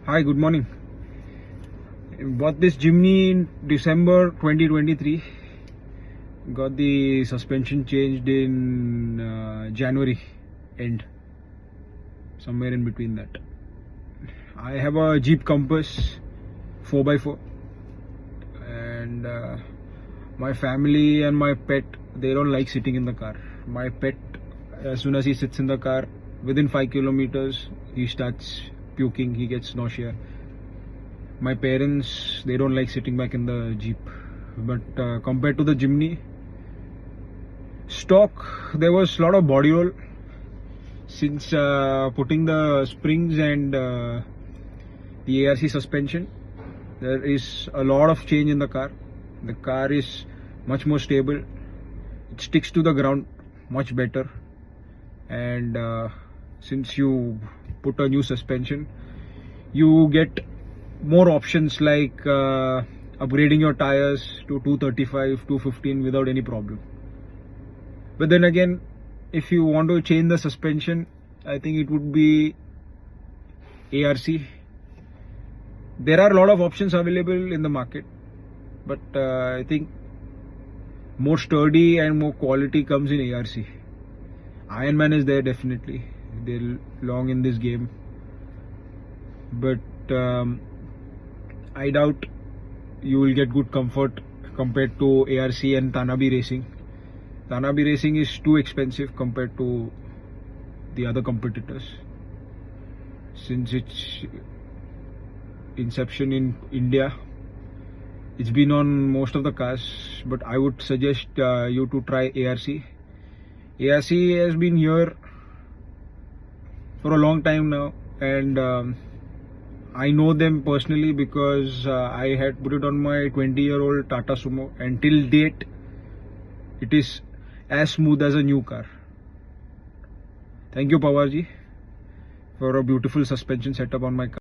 Hi, good morning. Bought this Jimny in December 2023. Got the suspension changed in January end, somewhere in between that. I have a Jeep Compass 4x4, and my family and my pet, they don't like sitting in the car. My pet, as soon as he sits in the car, within 5 kilometers he starts puking, he gets nausea. My parents, they don't like sitting back in the Jeep. But compared to the Jimny stock, there was a lot of body roll. Since putting the springs and the ARC suspension, there is a lot of change in the car. The car is much more stable. It sticks to the ground much better. And since you put a new suspension, you get more options like upgrading your tires to 235, 215 without any problem. But then again, if you want to change the suspension, I think it would be ARC. There are a lot of options available in the market, but I think more sturdy and more quality comes in ARC. Ironman is there definitely. They're long in this game, but I doubt you will get good comfort compared to ARC and Tanabe Racing. Tanabe Racing is too expensive compared to the other competitors. Since its inception in India, it's been on most of the cars, but I would suggest you to try ARC. ARC has been here for a long time now, and I know them personally because I had put it on my 20-year-old Tata Sumo, and till date it is as smooth as a new car. Thank you, Pawarji, for a beautiful suspension setup on my car.